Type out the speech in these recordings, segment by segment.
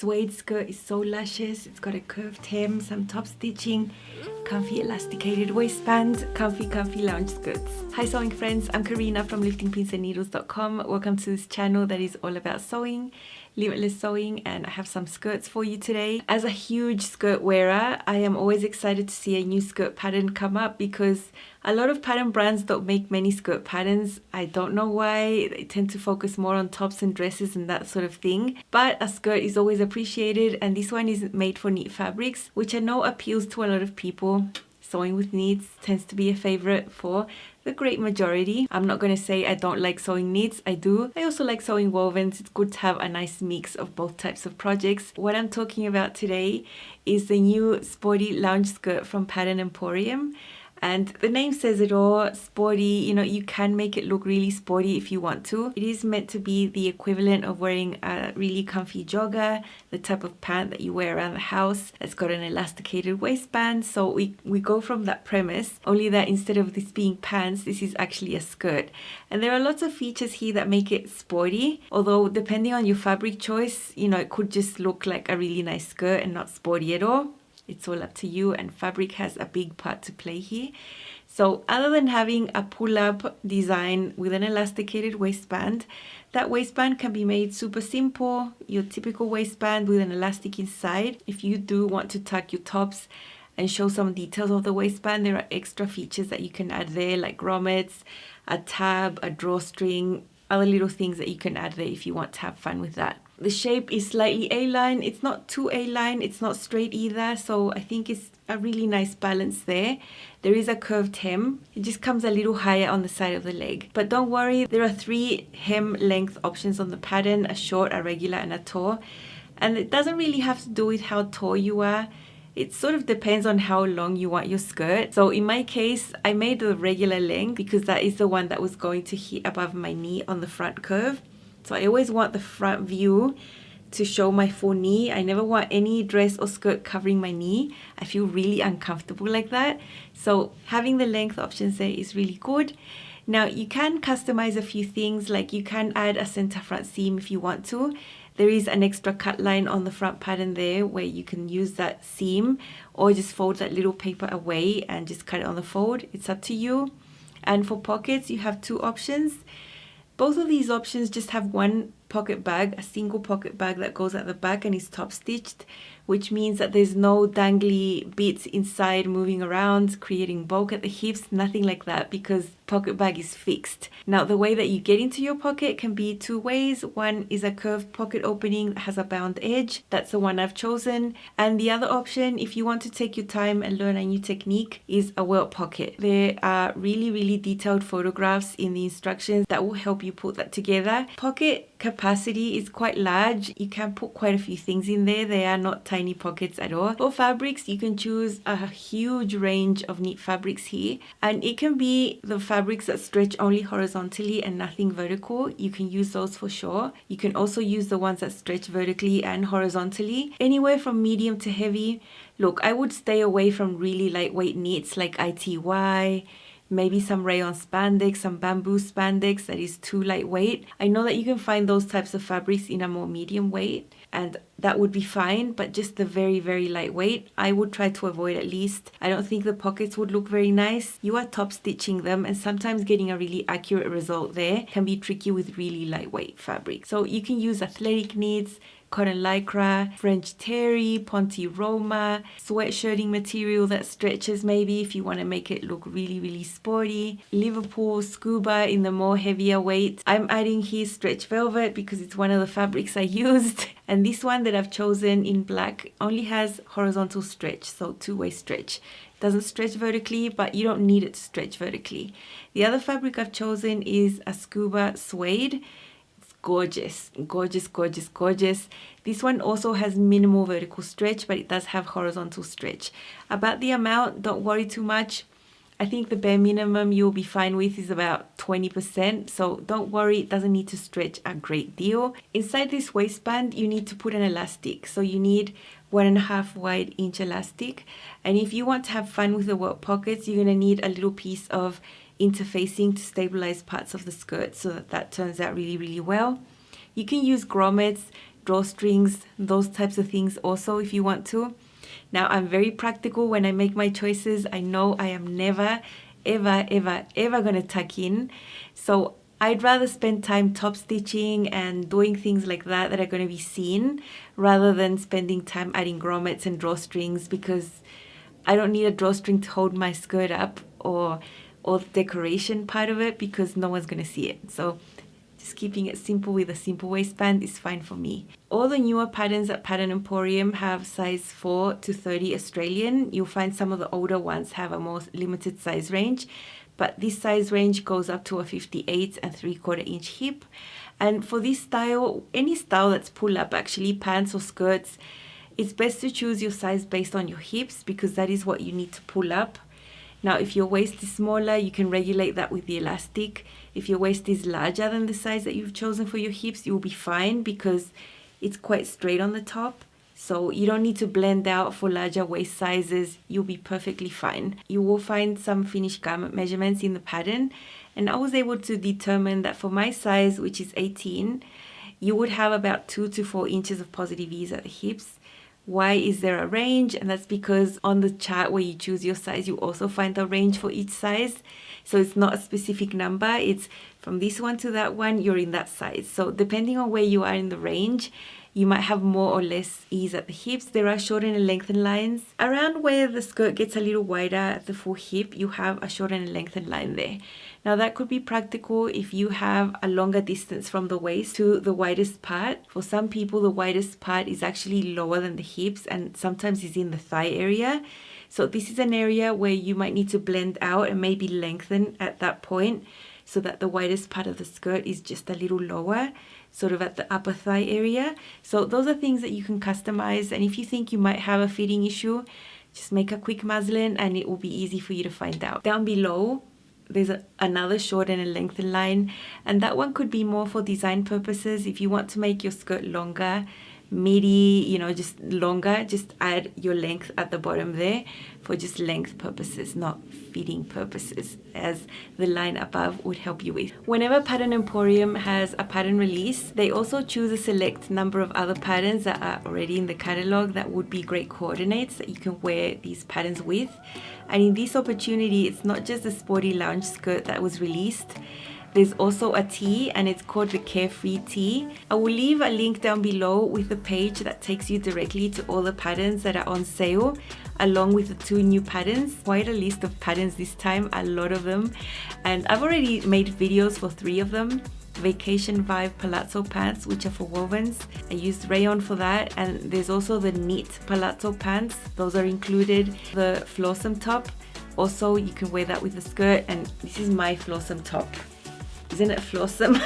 suede skirt is so luscious. It's got a curved hem, some top stitching, comfy elasticated waistband, comfy lounge skirts. Hi sewing friends, I'm Karina from liftingpinsandneedles.com. Welcome to this channel that is all about sewing, limitless sewing, and I have some skirts for you today. As a huge skirt wearer, I am always excited to see a new skirt pattern come up because a lot of pattern brands don't make many skirt patterns. I don't know why. They tend to focus more on tops and dresses and that sort of thing. But a skirt is always appreciated, and this one is made for knit fabrics, which I know appeals to a lot of people. Sewing with knits tends to be a favorite for the great majority. I'm not going to say I don't like sewing knits. I do. I also like sewing wovens. It's good to have a nice mix of both types of projects. What I'm talking about today is the new Sporty Lounge skirt from Pattern Emporium. And the name says it all, sporty. You know, you can make it look really sporty if you want to. It is meant to be the equivalent of wearing a really comfy jogger, the type of pant that you wear around the house. It's got an elasticated waistband. So we go from that premise, only that instead of this being pants, this is actually a skirt. And there are lots of features here that make it sporty. Although depending on your fabric choice, you know, it could just look like a really nice skirt and not sporty at all. It's all up to you, and fabric has a big part to play here. So other than having a pull-up design with an elasticated waistband, that waistband can be made super simple, your typical waistband with an elastic inside. If you do want to tuck your tops and show some details of the waistband, there are extra features that you can add there, like grommets, a tab, a drawstring, other little things that you can add there if you want to have fun with that. The shape is slightly A-line. It's not too A-line. It's not straight either. So I think it's a really nice balance there. There is a curved hem. It just comes a little higher on the side of the leg. But don't worry, there are 3 hem length options on the pattern, a short, a regular, and a tall. And it doesn't really have to do with how tall you are. It sort of depends on how long you want your skirt. So in my case, I made the regular length because that is the one that was going to hit above my knee on the front curve. So I always want the front view to show my full knee. I never want any dress or skirt covering my knee. I feel really uncomfortable like that. So having the length options there is really good. Now you can customize a few things, like you can add a center front seam if you want to. There is an extra cut line on the front pattern there where you can use that seam or just fold that little paper away and just cut it on the fold. It's up to you. And for pockets, you have 2 options. Both of these options just have one pocket bag, a single pocket bag that goes at the back and is top stitched, which means that there's no dangly bits inside moving around, creating bulk at the hips, nothing like that, because pocket bag is fixed. Now, the way that you get into your pocket can be 2 ways. One is a curved pocket opening that has a bound edge. That's the one I've chosen. And the other option, if you want to take your time and learn a new technique, is a welt pocket. There are really detailed photographs in the instructions that will help you put that together. Pocket capacity is quite large. You can put quite a few things in there. They are not tiny pockets at all. For fabrics, you can choose a huge range of knit fabrics here, and it can be the fabrics that stretch only horizontally and nothing vertical. You can use those for sure. You can also use the ones that stretch vertically and horizontally. Anywhere from medium to heavy. Look, I would stay away from really lightweight knits like ITY, maybe some rayon spandex, some bamboo spandex that is too lightweight. I know that you can find those types of fabrics in a more medium weight, and that would be fine, but just the very lightweight, I would try to avoid at least. I don't think the pockets would look very nice. You are top stitching them, and sometimes getting a really accurate result there can be tricky with really lightweight fabric. So you can use athletic knits, cotton lycra, French terry, ponte roma, sweatshirting material that stretches maybe if you want to make it look really sporty. Liverpool, scuba in the more heavier weight. I'm adding here stretch velvet because it's one of the fabrics I used. And this one that I've chosen in black only has horizontal stretch, so 2-way stretch. It doesn't stretch vertically, but you don't need it to stretch vertically. The other fabric I've chosen is a Scuba Suede. Gorgeous. This one also has minimal vertical stretch, but it does have horizontal stretch. About the amount, don't worry too much. I think the bare minimum you'll be fine with is about 20%, so don't worry, it doesn't need to stretch a great deal. Inside this waistband, you need to put an elastic, so you need 1.5 wide inch elastic. And if you want to have fun with the welt pockets, you're going to need a little piece of interfacing to stabilize parts of the skirt so that turns out really well. You can use grommets drawstrings, those types of things also if you want to. Now, I'm very practical when I make my choices. I know I am never, ever, ever, ever going to tuck in. So I'd rather spend time top stitching and doing things like that that are going to be seen rather than spending time adding grommets and drawstrings, because I don't need a drawstring to hold my skirt up or the decoration part of it, because no one's going to see it. So just keeping it simple with a simple waistband is fine for me. All the newer patterns at Pattern Emporium have size 4 to 30 Australian. You'll find some of the older ones have a more limited size range, but this size range goes up to a 58 and 3/4 inch hip. And for this style, any style that's pull up, actually pants or skirts, it's best to choose your size based on your hips, because that is what you need to pull up. Now, if your waist is smaller, you can regulate that with the elastic. If your waist is larger than the size that you've chosen for your hips, you'll be fine because it's quite straight on the top. So you don't need to blend out for larger waist sizes. You'll be perfectly fine. You will find some finished garment measurements in the pattern. And I was able to determine that for my size, which is 18, you would have about 2 to 4 inches of positive ease at the hips. Why is there a range? And that's because on the chart where you choose your size, you also find a range for each size. So it's not a specific number. It's from this one to that one, you're in that size. So depending on where you are in the range, you might have more or less ease at the hips. There are shorten and lengthen lines. Around where the skirt gets a little wider at the full hip, you have a shorten and lengthen line there. Now that could be practical if you have a longer distance from the waist to the widest part. For some people, the widest part is actually lower than the hips and sometimes is in the thigh area. So this is an area where you might need to blend out and maybe lengthen at that point so that the widest part of the skirt is just a little lower, sort of at the upper thigh area. So those are things that you can customize. And if you think you might have a fitting issue, just make a quick muslin and it will be easy for you to find out. Down below, there's another shorten and lengthen line, and that one could be more for design purposes. If you want to make your skirt longer, midi, just longer, just add your length at the bottom there for just length purposes, not fitting purposes, as the line above would help you with. Whenever Pattern Emporium has a pattern release, they also choose a select number of other patterns that are already in the catalog that would be great coordinates that you can wear these patterns with. And in this opportunity, it's not just the Sporty Lounge skirt that was released. There's also a tee, and it's called the Carefree Tee. I will leave a link down below with a page that takes you directly to all the patterns that are on sale, along with the 2 new patterns. Quite a list of patterns this time, a lot of them. And I've already made videos for 3 of them. Vacation Vibe Palazzo pants, which are for wovens. I used rayon for that, and there's also the knit palazzo pants. Those are included. The Flossom top, also you can wear that with the skirt, and this is my Flossom top. Isn't it Flossom?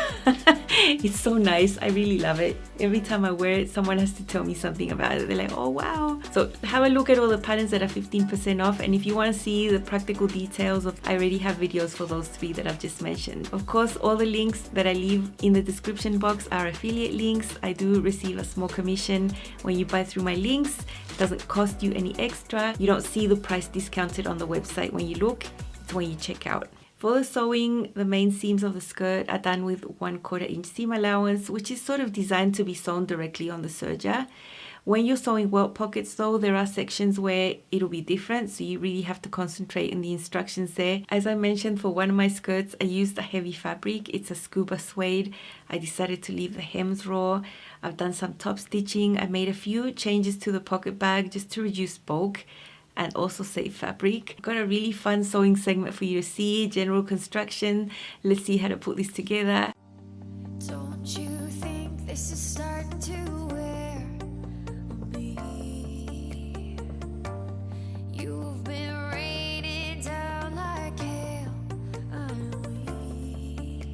It's so nice. I really love it. Every time I wear it, someone has to tell me something about it. They're like, oh wow. So have a look at all the patterns that are 15% off. And if you want to see the practical details I already have videos for those 3 that I've just mentioned. Of course, all the links that I leave in the description box are affiliate links. I do receive a small commission when you buy through my links. It doesn't cost you any extra. You don't see the price discounted on the website when you look. It's when you check out. For the sewing, the main seams of the skirt are done with 1/4 inch seam allowance, which is sort of designed to be sewn directly on the serger. When you're sewing welt pockets though, there are sections where it'll be different, so you really have to concentrate in the instructions there. As I mentioned, for one of my skirts, I used a heavy fabric. It's a Scuba Suede. I decided to leave the hems raw. I've done some top stitching. I made a few changes to the pocket bag just to reduce bulk and also save fabric. Got a really fun sewing segment for you to see, general construction. Let's see how to put this together. Don't you think this is starting to wear me? You've been rated down like hell. I'm weak.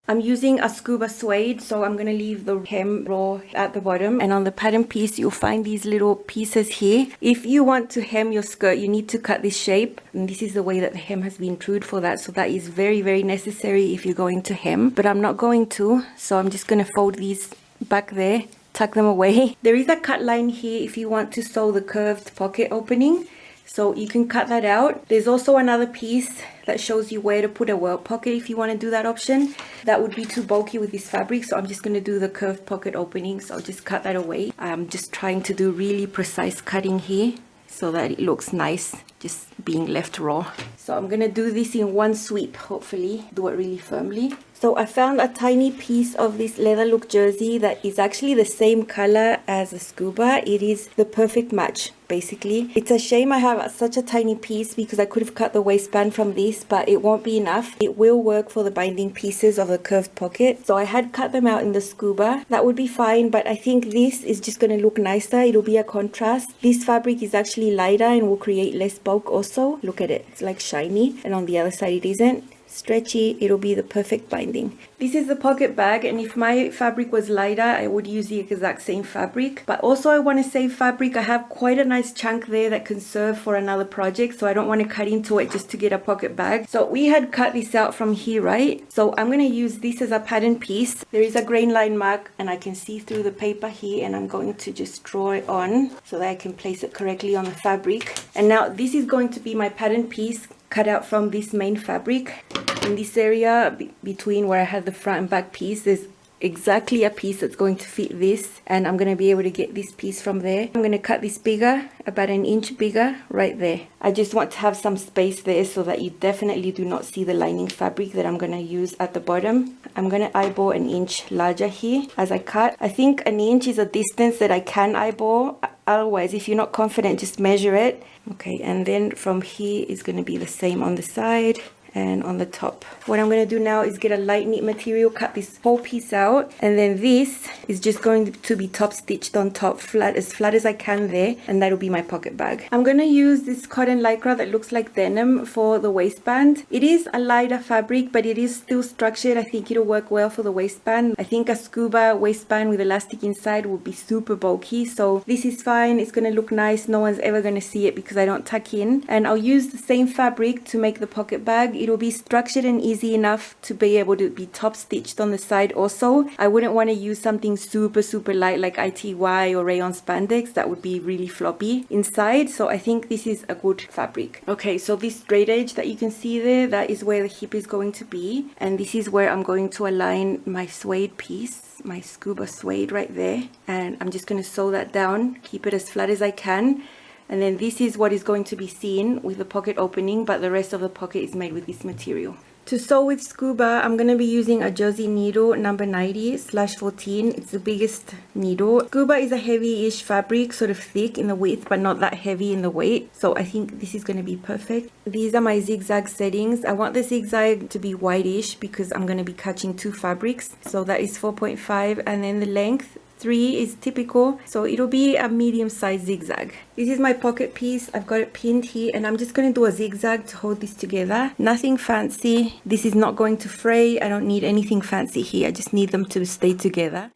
I'm using a Scuba Suede, so I'm gonna leave the hem raw at the bottom. And on the pattern piece, you'll find these little pieces here. If you want to hem your skirt, you need to cut this shape. And this is the way that the hem has been trued for that. So that is very, very necessary if you're going to hem. But I'm not going to, so I'm just gonna fold these back there, tuck them away. There is a cut line here if you want to sew the curved pocket opening. So you can cut that out. There's also another piece that shows you where to put a welt pocket if you want to do that option. That would be too bulky with this fabric, so I'm just going to do the curved pocket opening. So I'll just cut that away. I'm just trying to do really precise cutting here so that it looks nice, just being left raw. So I'm going to do this in one sweep, hopefully. Do it really firmly. So I found a tiny piece of this leather look jersey that is actually the same color as the Scuba. It is the perfect match, basically. It's a shame I have such a tiny piece because I could have cut the waistband from this, but it won't be enough. It will work for the binding pieces of the curved pocket. So I had cut them out in the Scuba. That would be fine, but I think this is just going to look nicer. It'll be a contrast. This fabric is actually lighter and will create less bulk also. Look at it. It's like shiny, and on the other side it isn't. Stretchy, it'll be the perfect binding. This is the pocket bag, and if my fabric was lighter I would use the exact same fabric, but also I want to save fabric. I have quite a nice chunk there that can serve for another project, so I don't want to cut into it just to get a pocket bag. So we had cut this out from here, right? So I'm going to use this as a pattern piece. There is a grain line mark and I can see through the paper here, and I'm going to just draw it on so that I can place it correctly on the fabric. And now this is going to be my pattern piece cut out from this main fabric. In this area between where I have the front and back piece, there's exactly a piece that's going to fit this, and I'm going to be able to get this piece from there. I'm going to cut this bigger, about an inch bigger right there. I just want to have some space there so that you definitely do not see the lining fabric that I'm going to use at the bottom. I'm going to eyeball an inch larger here as I cut. I think an inch is a distance that I can eyeball. Otherwise, if you're not confident, just measure it. Okay, and then from here is going to be the same on the side and on the top. What I'm going to do now is get a light knit material, cut this whole piece out, and then this is just going to be top stitched on top, flat as I can there, and that'll be my pocket bag. I'm going to use this cotton lycra that looks like denim for the waistband. It is a lighter fabric, but it is still structured. I think it'll work well for the waistband. I think a Scuba waistband with elastic inside will be super bulky, so this is fine. It's going to look nice. No one's ever going to see it because I don't tuck in, and I'll use the same fabric to make the pocket bag. It'll be structured and easy enough to be able to be top stitched on the side also. I wouldn't want to use something super light like ITY or rayon spandex. That would be really floppy inside, so I think this is a good fabric. Okay, so this straight edge that you can see there, that is where the hip is going to be, and this is where I'm going to align my suede piece, my Scuba suede right there, and I'm just going to sew that down, keep it as flat as I can. And then this is what is going to be seen with the pocket opening, but the rest of the pocket is made with this material. To sew with Scuba, I'm going to be using a jersey needle number 90/14. It's the biggest needle. Scuba is a heavy-ish fabric, sort of thick in the width, but not that heavy in the weight. So I think this is going to be perfect. These are my zigzag settings. I want the zigzag to be whitish because I'm going to be catching two fabrics. So that is 4.5, and then the length 3 is typical, so it'll be a medium-sized zigzag. This is my pocket piece. I've got it pinned here, and I'm just going to do a zigzag to hold this together. Nothing fancy. This is not going to fray. I don't need anything fancy here. I just need them to stay together.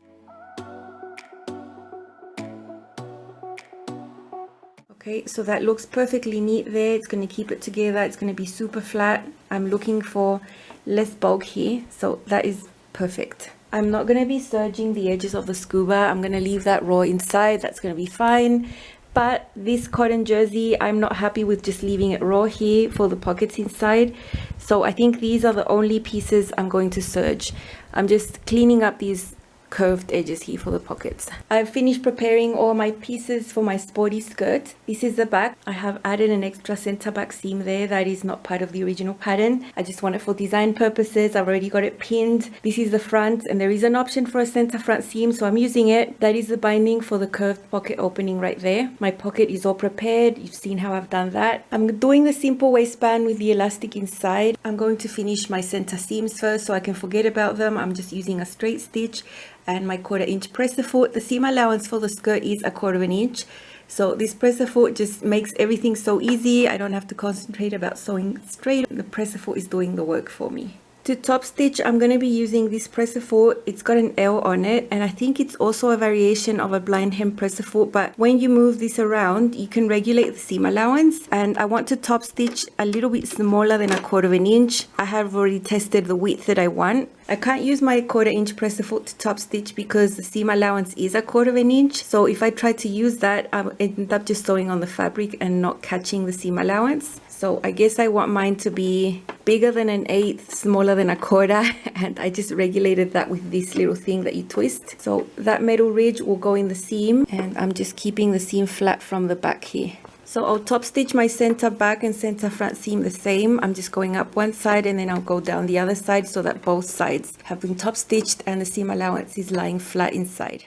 Okay, so that looks perfectly neat there. It's going to keep it together. It's going to be super flat. I'm looking for less bulk here, so that is perfect. I'm not going to be serging the edges of the Scuba. I'm going to leave that raw inside. That's going to be fine. But this cotton jersey, I'm not happy with just leaving it raw here for the pockets inside. So I think these are the only pieces I'm going to serge. I'm just cleaning up these curved edges here for the pockets. I've finished preparing all my pieces for my sporty skirt. This is the back. I have added an extra center back seam there that is not part of the original pattern. I just want it for design purposes. I've already got it pinned. This is the front, and there is an option for a center front seam, so I'm using it. That is the binding for the curved pocket opening right there. My pocket is all prepared. You've seen how I've done that. I'm doing the simple waistband with the elastic inside. I'm going to finish my center seams first so I can forget about them. I'm just using a straight stitch and my 1/4 inch presser foot. The seam allowance for the skirt is 1/4 inch. So this presser foot just makes everything so easy. I don't have to concentrate about sewing straight. The presser foot is doing the work for me. To top stitch, I'm going to be using this presser foot. It's got an L on it, and I think it's also a variation of a blind hem presser foot, but when you move this around, you can regulate the seam allowance, and I want to top stitch a little bit smaller than 1/4 inch. I have already tested the width that I want. I can't use my 1/4 inch presser foot to top stitch because the seam allowance is 1/4 inch, so if I try to use that, I end up just sewing on the fabric and not catching the seam allowance. So I guess I want mine to be bigger than 1/8, smaller than 1/4, and I just regulated that with this little thing that you twist. So that metal ridge will go in the seam, and I'm just keeping the seam flat from the back here. So I'll top stitch my center back and center front seam the same. I'm just going up one side and then I'll go down the other side so that both sides have been top stitched and the seam allowance is lying flat inside.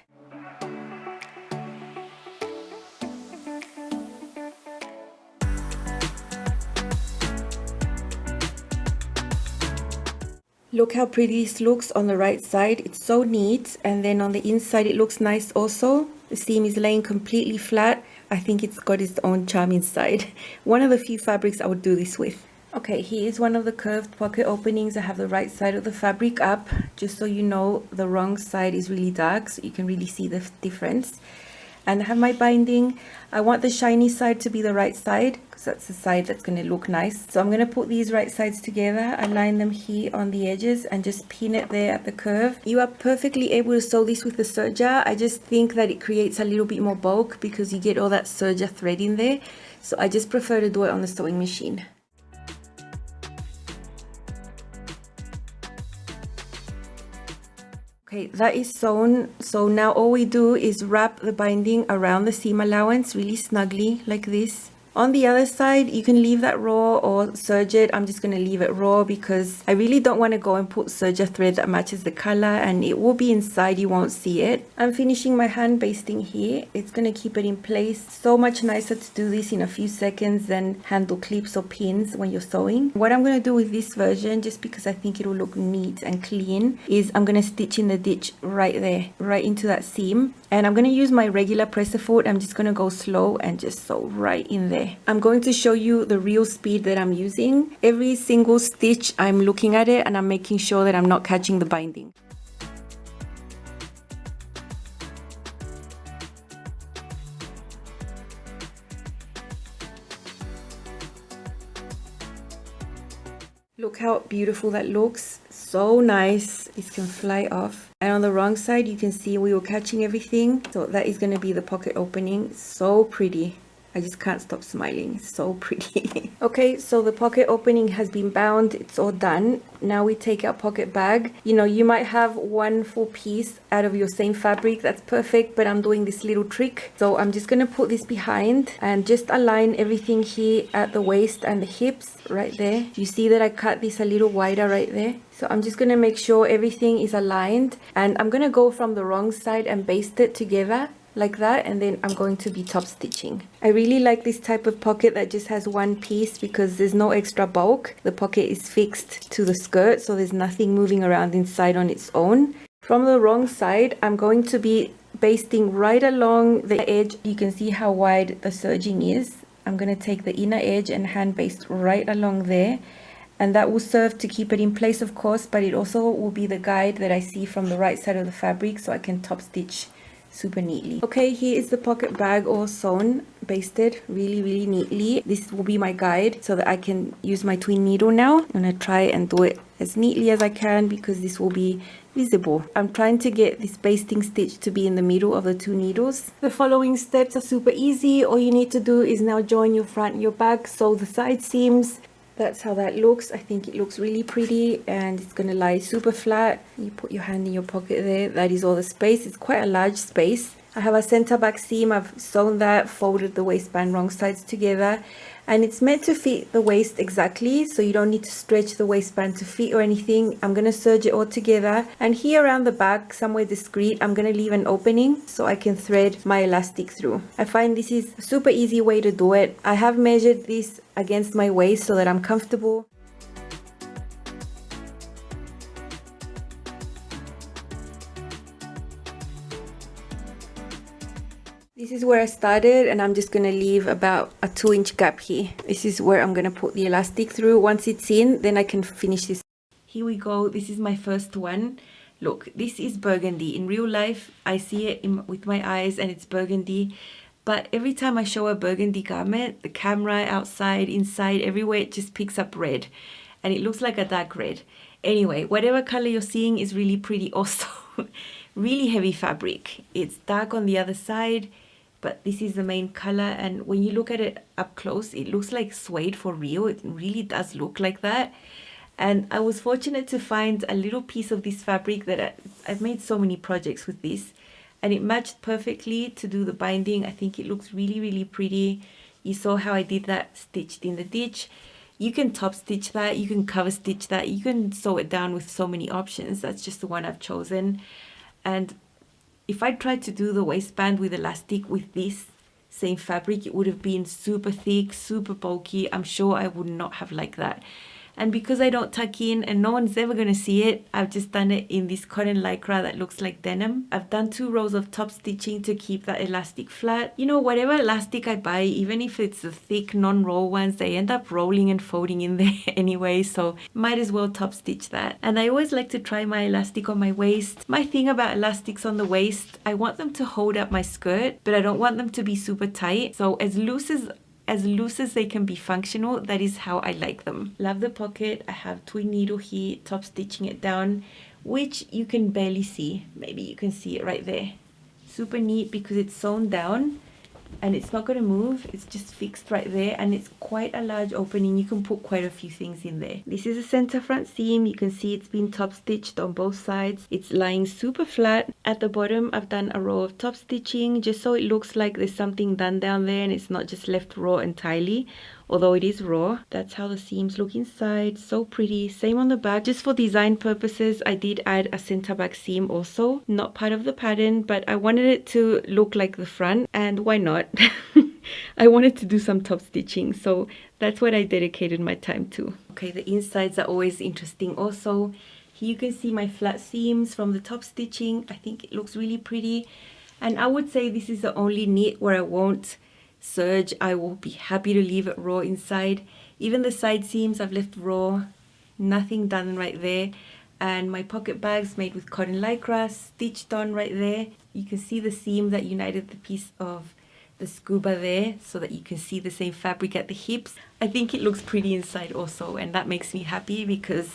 Look how pretty this looks on the right side. It's so neat, and then on the inside it looks nice also. The seam is laying completely flat. I think it's got its own charm inside. One of the few fabrics I would do this with. Okay, here is one of the curved pocket openings. I have the right side of the fabric up, just so you know the wrong side is really dark, so you can really see the difference. And I have my binding. I want the shiny side to be the right side because that's the side that's going to look nice. So I'm going to put these right sides together, align them here on the edges and just pin it there at the curve. You are perfectly able to sew this with the serger. I just think that it creates a little bit more bulk because you get all that serger thread in there. So I just prefer to do it on the sewing machine. Okay, that is sewn. So now all we do is wrap the binding around the seam allowance really snugly like this. On the other side, you can leave that raw or serge it. I'm just going to leave it raw because I really don't want to go and put serger thread that matches the color, and it will be inside, you won't see it. I'm finishing my hand basting here. It's going to keep it in place. So much nicer to do this in a few seconds than handle clips or pins when you're sewing. What I'm going to do with this version, just because I think it will look neat and clean, is I'm going to stitch in the ditch right there, right into that seam. And I'm going to use my regular presser foot. I'm just going to go slow and just sew right in there. I'm going to show you the real speed that I'm using. Every single stitch I'm looking at it and I'm making sure that I'm not catching the binding. Look how beautiful that looks. So nice. It can fly off. And on the wrong side, you can see we were catching everything. So that is going to be the pocket opening. So pretty. I just can't stop smiling. It's so pretty. Okay, so the pocket opening has been bound. It's all done. Now we take our pocket bag. You know, you might have one full piece out of your same fabric. That's perfect, but I'm doing this little trick. So I'm just going to put this behind and just align everything here at the waist and the hips right there. You see that I cut this a little wider right there. So I'm just going to make sure everything is aligned, and I'm going to go from the wrong side and baste it together like that, and then I'm going to be top stitching. I really like this type of pocket that just has one piece because there's no extra bulk. The pocket is fixed to the skirt, so there's nothing moving around inside on its own. From the wrong side, I'm going to be basting right along the edge. You can see how wide the serging is. I'm going to take the inner edge and hand baste right along there, and that will serve to keep it in place, of course, but it also will be the guide that I see from the right side of the fabric, so I can top stitch super neatly. Okay, here is the pocket bag all sewn, basted really neatly. This will be my guide so that I can use my twin needle now. I'm gonna try and do it as neatly as I can because this will be visible. I'm trying to get this basting stitch to be in the middle of the two needles. The following steps are super easy. All you need to do is now join your front and your back, sew the side seams. That's how that looks. I think it looks really pretty, and it's going to lie super flat. You put your hand in your pocket there. That is all the space. It's quite a large space. I have a center back seam. I've sewn that, folded the waistband wrong sides together, and it's meant to fit the waist exactly, so you don't need to stretch the waistband to fit or anything. I'm going to serge it all together, and here around the back, somewhere discreet, I'm going to leave an opening so I can thread my elastic through. I find this is a super easy way to do it. I have measured this against my waist so that I'm comfortable. This is where I started, and I'm just going to leave about a 2-inch gap here. This is where I'm going to put the elastic through. Once it's in, then I can finish this. Here we go. This is my first one. Look, this is burgundy. In real life, I see it with my eyes and it's burgundy. But every time I show a burgundy garment, the camera, outside, inside, everywhere, it just picks up red. And it looks like a dark red. Anyway, whatever color you're seeing is really pretty also. Really heavy fabric. It's dark on the other side, but this is the main color. And when you look at it up close, it looks like suede for real. It really does look like that. And I was fortunate to find a little piece of this fabric that I've made so many projects with this. And it matched perfectly to do the binding. I think it looks really, really pretty. You saw how I did that stitched in the ditch. You can top stitch that, you can cover stitch that, you can sew it down with so many options. That's just the one I've chosen. And if I tried to do the waistband with elastic with this same fabric, it would have been super thick, super bulky. I'm sure I would not have liked that. And because I don't tuck in and no one's ever going to see it, I've just done it in this cotton lycra that looks like denim. I've done 2 rows of top stitching to keep that elastic flat. You know, whatever elastic I buy, even if it's the thick non-roll ones, they end up rolling and folding in there anyway, so might as well top stitch that. And I always like to try my elastic on my waist. My thing about elastics on the waist, I want them to hold up my skirt, but I don't want them to be super tight. So as loose as they can be functional, that is how I like them. Love the pocket. I have twin needle here, top stitching it down, which you can barely see. Maybe you can see it right there. Super neat because it's sewn down and it's not going to move. It's just fixed right there, and it's quite a large opening. You can put quite a few things in there. This is a center front seam. You can see it's been top stitched on both sides. It's lying super flat. At the bottom, I've done a row of top stitching just so it looks like there's something done down there and it's not just left raw entirely, although it is raw. That's how the seams look inside. So pretty. Same on the back. Just for design purposes, I did add a center back seam also. Not part of the pattern, but I wanted it to look like the front, and why not? I wanted to do some top stitching, so that's what I dedicated my time to. Okay, the insides are always interesting also. Here you can see my flat seams from the top stitching. I think it looks really pretty. And I would say this is the only knit where I won't serge. I will be happy to leave it raw inside. Even the side seams I've left raw. Nothing done right there. And my pocket bags made with cotton lycra, stitched on right there. You can see the seam that united the piece of the Scuba there, so that you can see the same fabric at the hips. I think it looks pretty inside also, and that makes me happy because,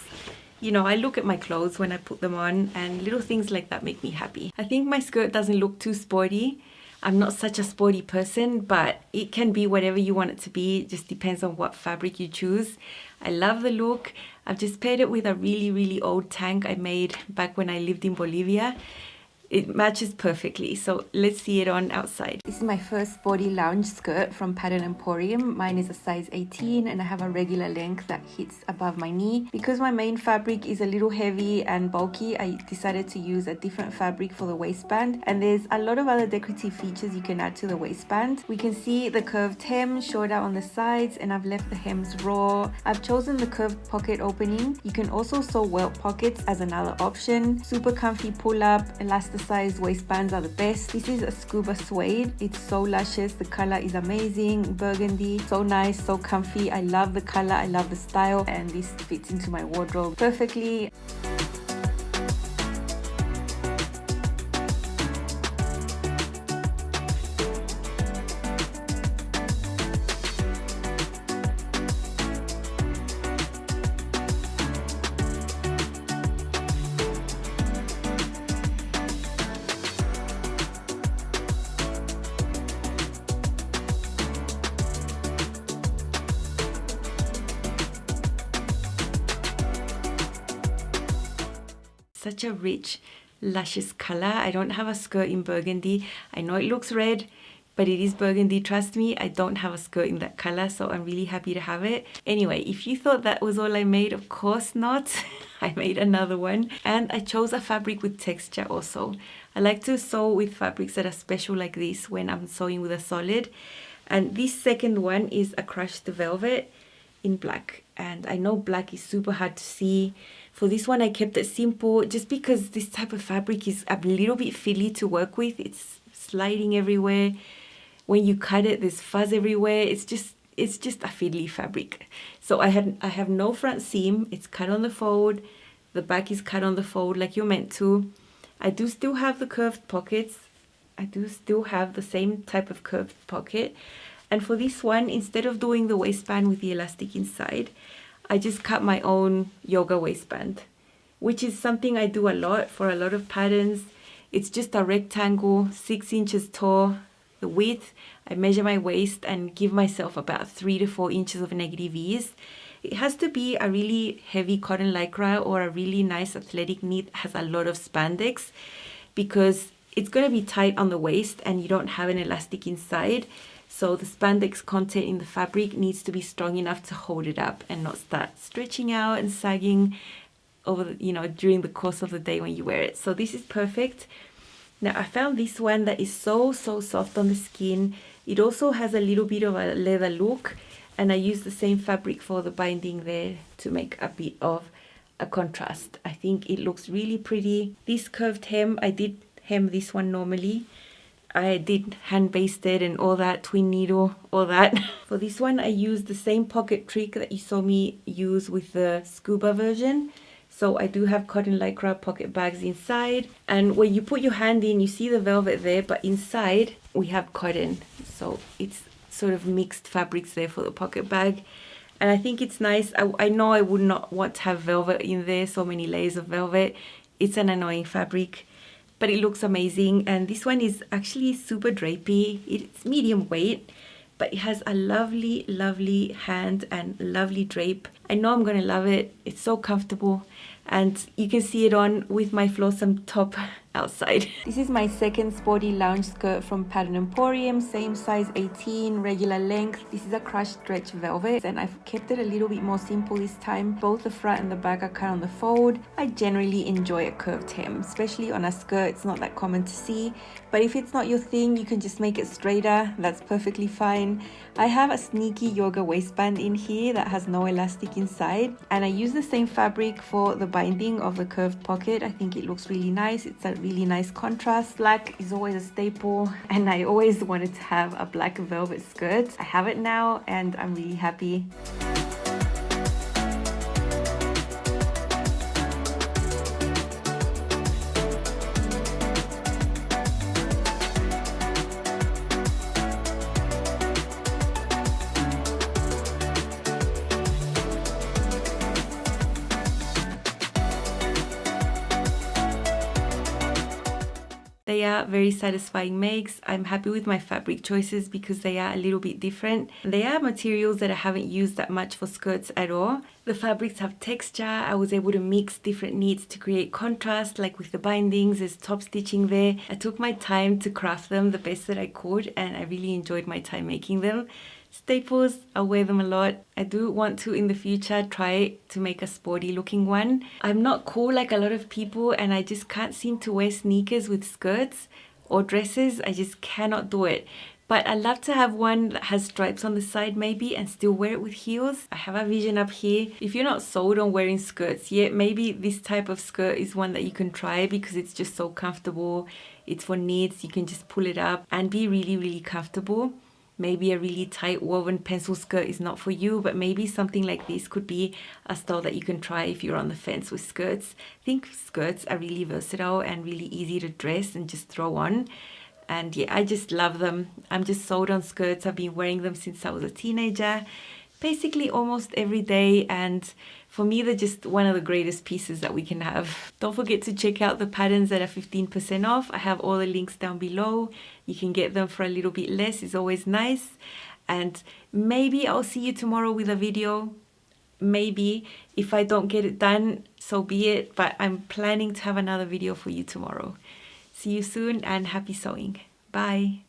you know, I look at my clothes when I put them on, and little things like that make me happy. I think my skirt doesn't look too sporty. I'm not such a sporty person, but it can be whatever you want it to be. It just depends on what fabric you choose. I love the look. I've just paired it with a really, really old tank I made back when I lived in Bolivia. It matches perfectly, so let's see it on outside. This is my first Sporty Lounge skirt from Pattern Emporium. Mine is a size 18 and I have a regular length that hits above my knee. Because my main fabric is a little heavy and bulky, I decided to use a different fabric for the waistband. And there's a lot of other decorative features you can add to the waistband. We can see the curved hem short out on the sides, and I've left the hems raw. I've chosen the curved pocket opening. You can also sew welt pockets as another option. Super comfy pull up, elasticized waistbands are the best. This is a Scuba Suede. It's so luscious. The color is amazing. Burgundy. So nice, so comfy. I love the color. I love the style. And this fits into my wardrobe perfectly. Such a rich, luscious color. I don't have a skirt in burgundy. I know it looks red, but it is burgundy. Trust me, I don't have a skirt in that color, so I'm really happy to have it. Anyway, if you thought that was all I made, of course not. I made another one, and I chose a fabric with texture also. I like to sew with fabrics that are special like this when I'm sewing with a solid. And this second one is a crushed velvet in black, and I know black is super hard to see. For this one I kept it simple just because this type of fabric is a little bit fiddly to work with. It's sliding everywhere. When you cut it, there's fuzz everywhere. It's just a fiddly fabric. So I have no front seam. It's cut on the fold. The back is cut on the fold like you're meant to. I do still have the curved pockets. I do still have the same type of curved pocket. And for this one, instead of doing the waistband with the elastic inside, I just cut my own yoga waistband, which is something I do a lot for a lot of patterns. It's just a rectangle, 6 inches tall, the width. I measure my waist and give myself about 3 to 4 inches of negative ease. It has to be a really heavy cotton lycra or a really nice athletic knit that has a lot of spandex, because it's going to be tight on the waist and you don't have an elastic inside. So the spandex content in the fabric needs to be strong enough to hold it up and not start stretching out and sagging over, during the course of the day when you wear it. So this is perfect. Now I found this one that is so soft on the skin. It also has a little bit of a leather look, and I use the same fabric for the binding there to make a bit of a contrast. I think it looks really pretty. This curved hem, I did hem this one normally. I did hand basted and all that, twin needle, all that. For this one I used the same pocket trick that you saw me use with the Scuba version. So I do have cotton lycra pocket bags inside, and when you put your hand in, you see the velvet there, but inside we have cotton. So it's sort of mixed fabrics there for the pocket bag. And I think it's nice. I know I would not want to have velvet in there, so many layers of velvet. It's an annoying fabric, but it looks amazing. And this one is actually super drapey. It's medium weight, but it has a lovely hand and lovely drape. I know I'm gonna love it. It's so comfortable, and you can see it on with my Flossom top outside. This is my second Sporty Lounge skirt from Pattern Emporium, same size 18, regular length. This is a crushed stretch velvet, and I've kept it a little bit more simple this time. Both the front and the back are cut on the fold. I generally enjoy a curved hem, especially on a skirt. It's not that common to see, but if it's not your thing, you can just make it straighter. That's perfectly fine. I have a sneaky yoga waistband in here that has no elastic inside, and I use the same fabric for the binding of the curved pocket. I think it looks really nice. It's a really nice contrast. Black is always a staple, and I always wanted to have a black velvet skirt. I have it now and I'm really happy. They are very satisfying makes. I'm happy with my fabric choices because they are a little bit different. They are materials that I haven't used that much for skirts at all. The fabrics have texture. I was able to mix different knits to create contrast, like with the bindings. There's top stitching there. I took my time to craft them the best that I could, and I really enjoyed my time making them. Staples, I'll wear them a lot. I do want to in the future try to make a sporty looking one. I'm not cool like a lot of people, and I just can't seem to wear sneakers with skirts or dresses. I just cannot do it. But I love to have one that has stripes on the side maybe and still wear it with heels. I have a vision up here. If you're not sold on wearing skirts yet, maybe this type of skirt is one that you can try because it's just so comfortable. It's for knits, you can just pull it up and be really comfortable. Maybe a really tight woven pencil skirt is not for you, but maybe something like this could be a style that you can try if you're on the fence with skirts. I think skirts are really versatile and really easy to dress and just throw on. And yeah, I just love them. I'm just sold on skirts. I've been wearing them since I was a teenager, basically almost every day, and for me they're just one of the greatest pieces that we can have. Don't forget to check out the patterns that are 15% off. I have all the links down below. You can get them for a little bit less. It's always nice. And maybe I'll see you tomorrow with a video. Maybe. If I don't get it done, so be it, but I'm planning to have another video for you tomorrow. See you soon and happy sewing. Bye.